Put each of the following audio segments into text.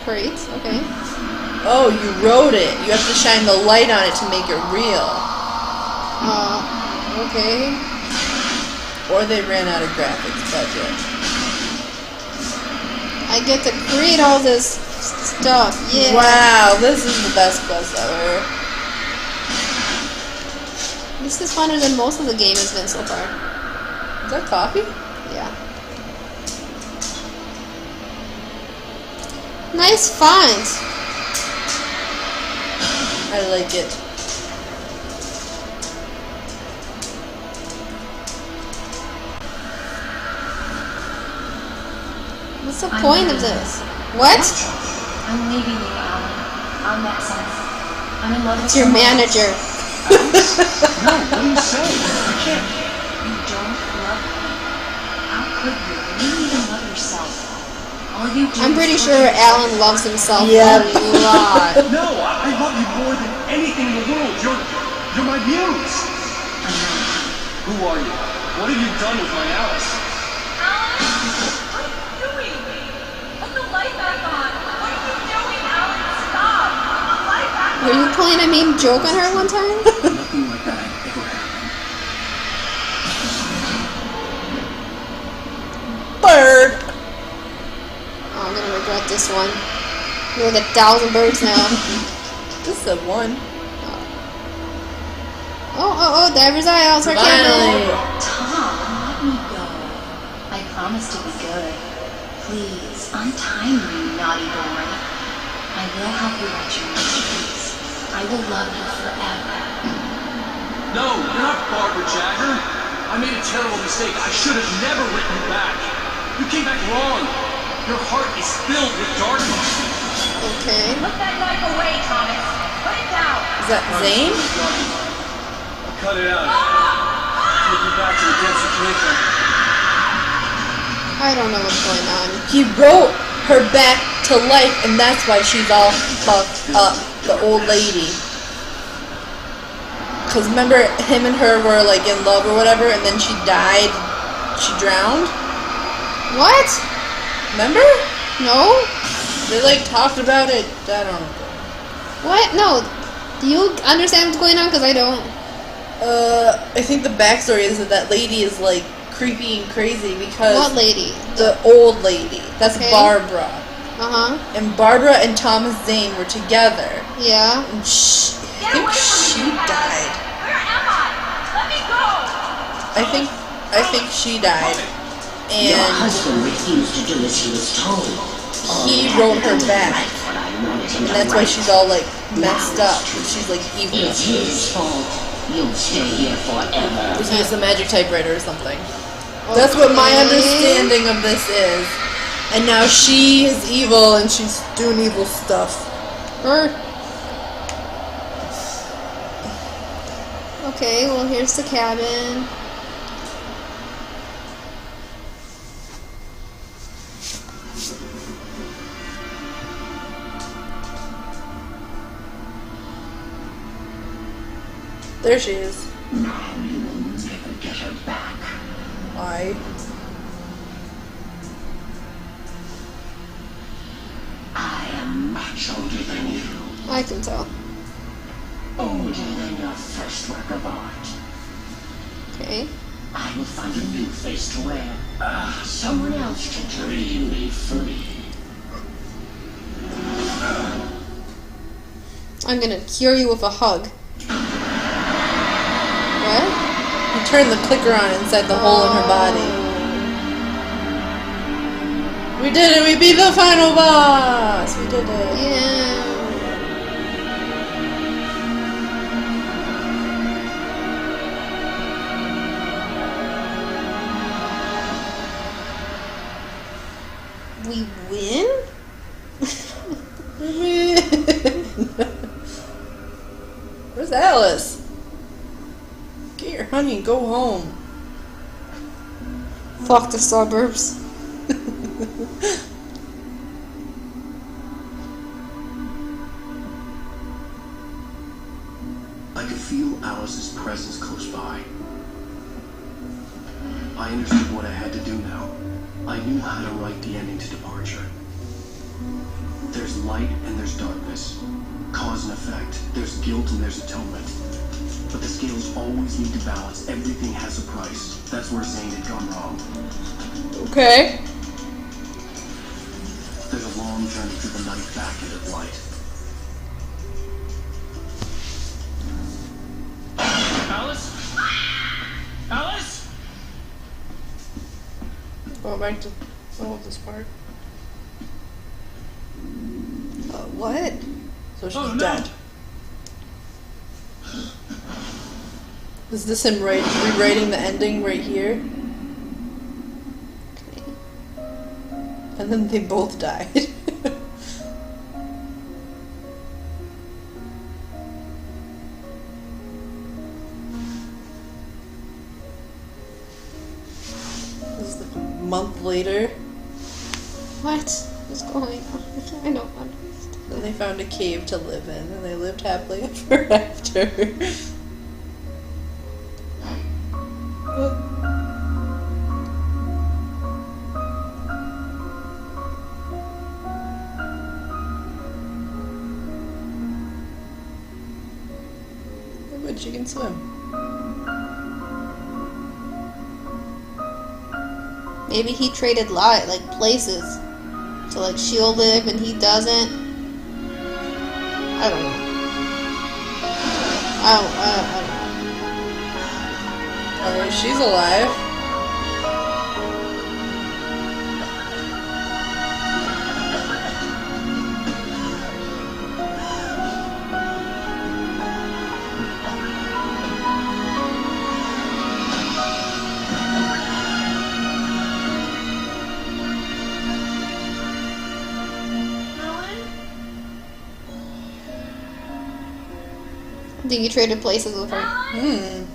Great. Okay. Oh, you wrote it. You have to shine the light on it to make it real. Okay. Or they ran out of graphics budget. I get to create all this stuff. Yeah. Wow, this is the best quest ever. This is funner than most of the game has been so far. Is that coffee? Yeah. Nice font. I like it. What's the point of this? What? I'm leaving you, Alan. On that sense. I'm in love with It's your manager. No, what are you saying? I can't. You don't love me. How could you? You even love yourself. All you do I'm pretty is sure torture yourself. Alan loves himself Yeah. a lot. No, I love you more than anything in the world. You're my muse. Who are you? What have you done with my Alice? Alan, what are you doing? Put the light back on. What are you doing, Alan? Stop. Put the light back on. Were you playing a mean joke on her one time? Nothing like that ever happened. Bird. Oh, I'm gonna regret this one. You're like 1,000 birds now. This is one. Oh, Diver's Isles, her Finally. camera. Tom, let me go. I promise to be good. Please, untie me, you naughty boy. I will help you write your mysteries. I will love you forever. No, you're not Barbara Jagger. I made a terrible mistake. I should have never written you back. You came back wrong. Your heart is filled with darkness. Okay. Put that knife away, Thomas. Put it down. Is that Zane? Cut it out. Take you back to the depths you came from. I don't know what's going on. He wrote her back to life, and that's why she's all fucked up, the old lady. Because remember, him and her were like in love or whatever, and then she died. She drowned. What? Remember? No? They like talked about it. I don't know. What? No. Do you understand what's going on? Because I don't. I think the backstory is that lady is like creepy and crazy because What lady? the old lady. That's Okay. Barbara. Uh-huh. And Barbara and Thomas Zane were together. Yeah. And I Get think away from she me, Thomas. died. Where am I? Let me go. I think she died. Your And husband refused to do as he was told. he wrote her back. And that's why she's all like messed up. She's like evil. It's his fault. You'll stay here forever. He used a magic typewriter or something. That's what my Okay. understanding of this is. And now she is evil and she's doing evil stuff. Her. Okay, well, here's the cabin. There she is. Now you will never get her back. Why? I am much older than you. I can tell. Older than your first work of art. Okay. I will find a new face to wear. Someone else to dream me free. I'm gonna cure you with a hug. What? He turned the clicker on inside the hole in her body. We did it! We beat the final boss! We did it. Yeah. We win? Where's Alice? Get your honey and go home. Fuck the suburbs. I could feel Alice's presence close by. I understood what I had to do now. I knew how to write the ending to Departure. There's light and there's darkness. Cause and effect. There's guilt and there's atonement. But the scales always need to balance. Everything has a price. That's where Zane had gone wrong. Okay. There's a long journey through the night back into the light. Alice? Alice? Going back to this part. What? So she's Oh, no. dead. Is this him rewriting the ending right here? Okay. And then they both died. This is like a month later. What is going on? I don't understand. Then they found a cave to live in, and they lived happily ever after. But she can swim. Maybe he traded places. So like she'll live and he doesn't. I don't know. I don't know. Oh, she's alive. I think he traded places with her.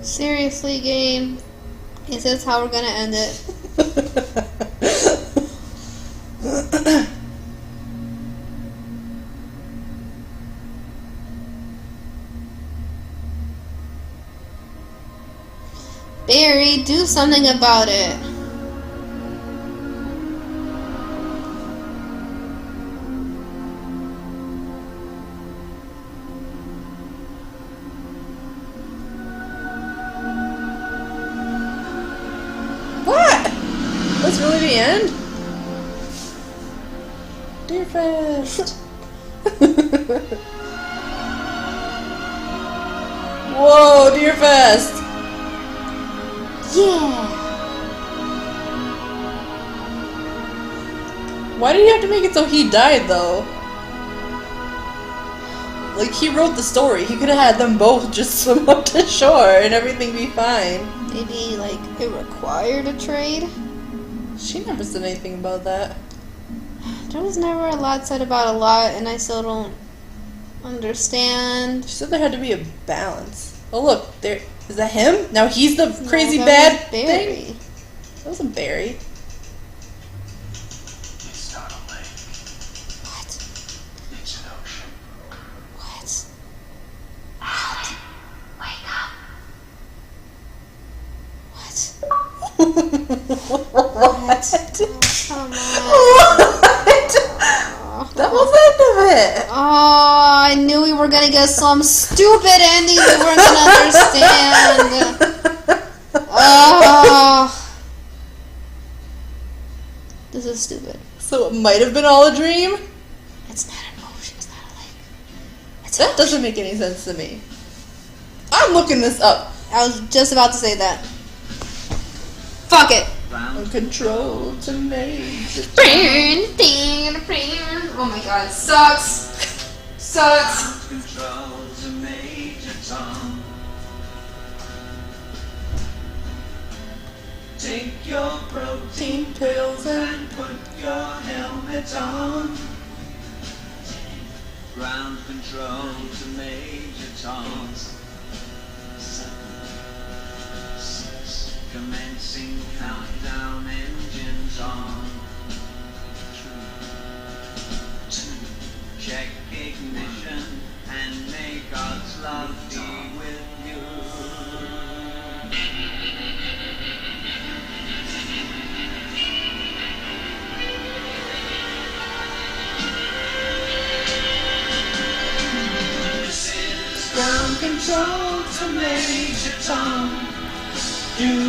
Seriously, game? Is this how we're gonna end it? Barry, do something about it. What? That's really the end? Deerfest! Whoa, Deerfest! Yeah. Why did you have to make it so he died, though? Like, he wrote the story. He could have had them both just swim up to shore and everything be fine. Maybe, like, it required a trade? She never said anything about that. There was never a lot said about a lot, and I still don't understand. She said there had to be a balance. Oh, look, there. Is that him? Now he's the crazy No, bad that was Barry. thing? That wasn't Barry. It's not a lake. What? It's an ocean. What? Alice, wake up. What? What? Come on. What? That was the end of it. Oh, I knew we were gonna get some stupid ending we weren't gonna understand. Oh. This is stupid. So it might have been all a dream? It's not an ocean, it's not a lake. It's That doesn't make any sense to me. I'm looking this up. I was just about to say that. Fuck it. Control to Major Oh my god, it sucks. Sucks. Control to Major Tom. Take your protein pills and put your helmet on. Ground control to Major Tom. 7, 6, commencing countdown, engines on. 3,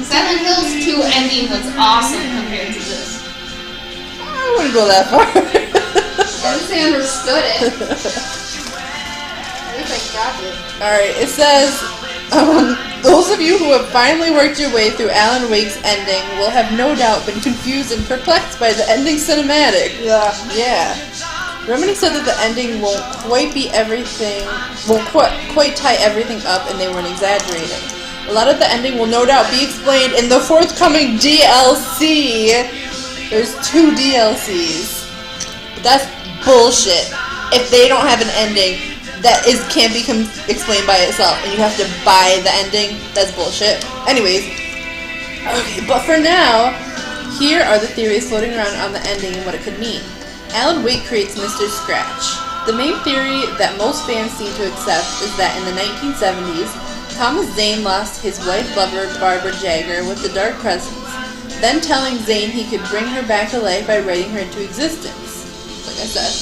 Silent Hills 2 ending was awesome compared to this. I wouldn't go that far. At least I understood it. At least I got it. Alright, it says, those of you who have finally worked your way through Alan Wake's ending will have no doubt been confused and perplexed by the ending cinematic. Yeah. Remedy said that the ending won't quite tie everything up, and they weren't exaggerating. A lot of the ending will no doubt be explained in the forthcoming DLC. There's 2 DLCs. But that's bullshit. If they don't have an ending that can't be explained by itself, and you have to buy the ending, that's bullshit. Anyways, okay, but for now, here are the theories floating around on the ending and what it could mean. Alan Wake creates Mr. Scratch. The main theory that most fans seem to accept is that in the 1970s, Thomas Zane lost his wife lover Barbara Jagger with the Dark Presence, then telling Zane he could bring her back to life by writing her into existence. Like I said.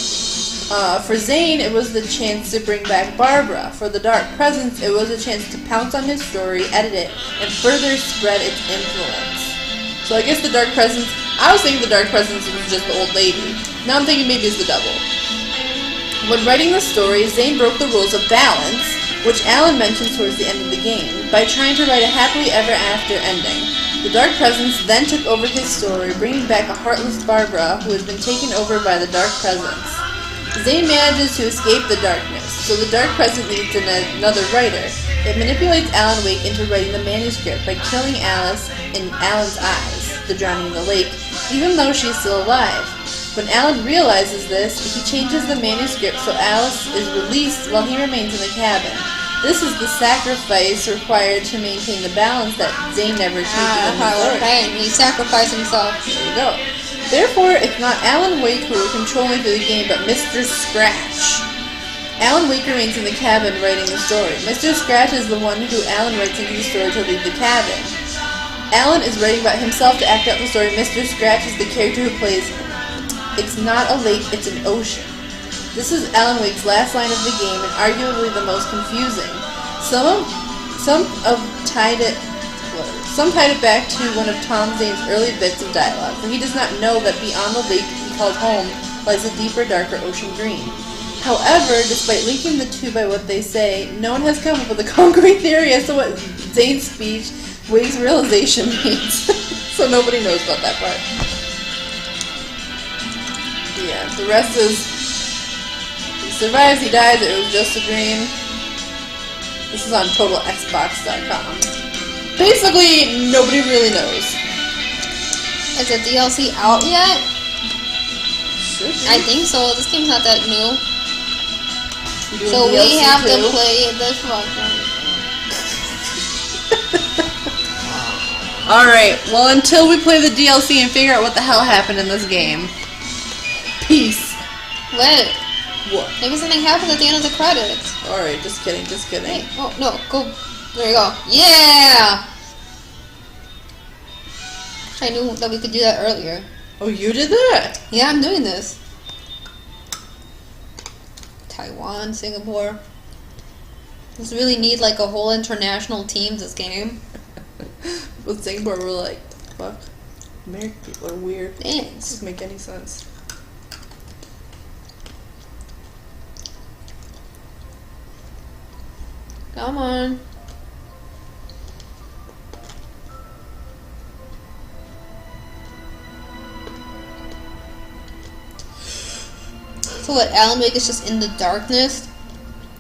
For Zane, it was the chance to bring back Barbara. For the Dark Presence, it was a chance to pounce on his story, edit it, and further spread its influence. So I guess the Dark Presence, I was thinking the Dark Presence was just the old lady. Now I'm thinking maybe it's the devil. When writing the story, Zane broke the rules of balance, which Alan mentions towards the end of the game, by trying to write a happily ever after ending. The Dark Presence then took over his story, bringing back a heartless Barbara who had been taken over by the Dark Presence. Zane manages to escape the darkness, so the Dark Presence needs another writer. It manipulates Alan Wake into writing the manuscript by killing Alice in Alan's eyes, the drowning in the lake, even though she is still alive. When Alan realizes this, he changes the manuscript so Alice is released while he remains in the cabin. This is the sacrifice required to maintain the balance that Zane never achieved in the story. He sacrificed himself. There you go. Therefore, it's not Alan Wake who will control me through the game, but Mr. Scratch. Alan Wake remains in the cabin writing the story. Mr. Scratch is the one who Alan writes into the story to leave the cabin. Alan is writing about himself to act out the story. Mr. Scratch is the character who plays, "It's not a lake, it's an ocean." This is Alan Wake's last line of the game and arguably the most confusing. Some tied it back to one of Tom Zane's early bits of dialogue, for he does not know that beyond the lake he called home lies a deeper, darker ocean green. However, despite linking the two by what they say, no one has come up with a concrete theory as to what Zane's speech, Wake's realization means. So nobody knows about that part. Yeah, the rest is, he survives, he dies, it was just a dream. This is on TotalXbox.com. Basically, nobody really knows. Is the DLC out yet? Should be. I think so. This game's not that new. You doing So we DLC have to too? play this one. Alright, well until we play the DLC and figure out what the hell happened in this game. Peace. Wait. What? Maybe something happens at the end of the credits. Alright, just kidding, just kidding. Wait. Oh, no. Go. There you go. Yeah! I knew that we could do that earlier. Oh, you did that? Yeah, I'm doing this. Taiwan, Singapore. Just really need like a whole international team this game. With Singapore, we're like, fuck. American people are weird. It Thanks. doesn't make any sense. Come on. So what, Alan Wake is just in the darkness?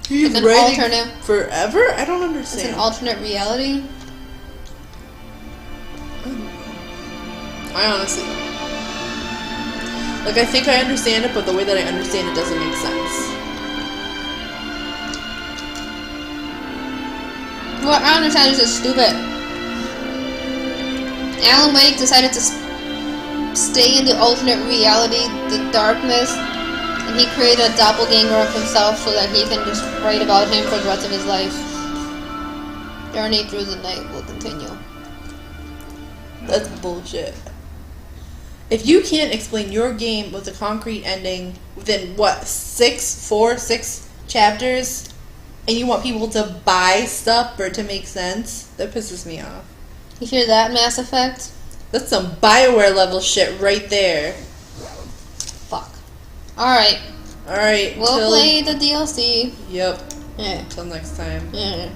He's Like an writing alternate- forever? I don't It's understand. an alternate reality? I honestly don't. Like, I think I understand it, but the way that I understand it doesn't make sense. What I understand is just stupid. Alan Wake decided to stay in the alternate reality, the darkness, and he created a doppelganger of himself so that he can just write about him for the rest of his life. Journey through the night will continue. That's bullshit. If you can't explain your game with a concrete ending within, what, 6 chapters? and you want people to buy stuff for it to make sense, that pisses me off. You hear that, Mass Effect? That's some BioWare level shit right there. Fuck. Alright. Alright. We'll play the DLC. Yep. Yeah. Till next time. Yeah.